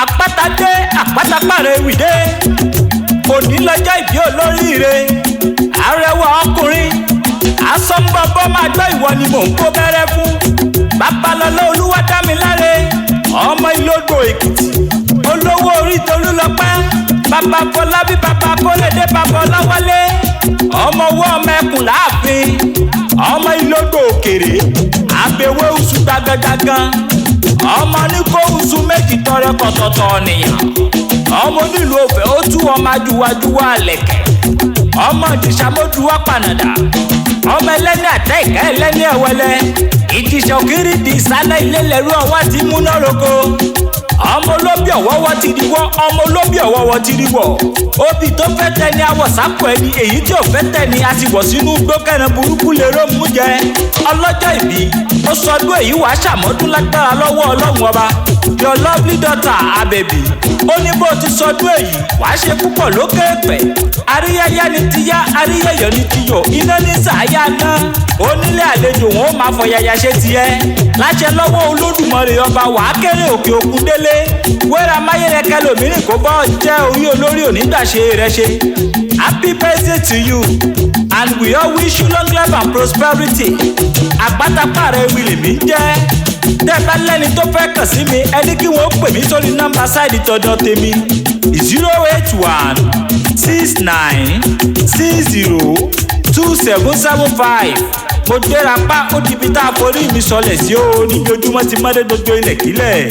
Apata dé, Apataewi dé. Òní lọ́jọ́ ìbí olóríire. Arẹwà ọkùnrin. Asọ́nbọ̀bọ̀ máa gbọ́ ìwọ ni mò ń kó bẹ́rẹ́ fún. Babalọ́lá Olúwadámiláre. Ọmọ Ìlógbò Èkìtì. Olówó orí Tolúlọpẹ́. Bàbá Fọlábí bàbá Kólédé bàbá Ọláwálé. Ọmọ owó ọmọ ẹkùn láàfin. Ọmọ Ìlógbò Òkèrè. Àbẹ̀wé oṣù gbàgàdàgàn. Ọmọ ní kó oṣù méjì tọrẹ kọ̀tọ̀tọ̀ nìyàn. Ọmọ onílù Òfẹ́ ó tú ọmọ ajúwájúwá àlẹ̀kẹ̀. Ọmọ ìdìṣàmójúwá pànàdà. Ọmọ ẹlẹ́ni àtẹ́ ìka ẹlẹ́ni ẹ̀wẹ́lẹ́. Ìdìṣà òkìrì di ìsálẹ̀ ilé lẹ́rú ọwọ́ ti múná roko. Ọmọ olóbì ọ̀wọ́wọ́ ti rí wọ́, ọmọ olóbì ọ̀wọ́wọ́ ti rí wọ̀. Obì tó fẹ́ tẹni awọ̀ sápò ẹni, èyí tí ò fẹ́ tẹni a ti wọ̀ sínú gbókẹ́rin burúkú lè rómú jẹ. Ọlọ́jọ́ ìbí ó sọdún èyí wàá ṣàmọ́dún lágbára lọ́wọ́ Ọlọ́run ọba. Your lovely daughter Abẹ́bí ó ní bó ti sọdún èyí wàá ṣe púpọ̀ lókè pẹ̀. Àríyáyá ni ti yá, àríyẹ̀yọ̀ ni ti yọ̀, iná ní sàáyá ná. Onílé àlejò wọn ó máa fọyàyà ṣe tiẹ̀. Láṣẹ lọ́wọ́ Olódùmarè ọba wàá kéré òkè òkun délé. Wẹ́rẹ́ amáyẹ̀rẹ̀kẹ́ lòmíràn kó bọ́ jẹ́ orí olórí onígbàṣe rẹ̀ ṣe. Happy birthday to you and we all wish you long life and prosperity. Apataewi lèmi jẹ́. Tẹ́ bá lẹ́ni tó fẹ́ kàn sí mi ẹni kí wọ́n pè mí sórí nọ́mbà sáìdì tọ̀dọ̀ tèmi 08169602775. Mo gbéra pa ó di ibi tá a forí mi sọlẹ̀ sí o níbi ojúmọ́ ti mọ́dé dodo ilẹ̀ kílẹ̀.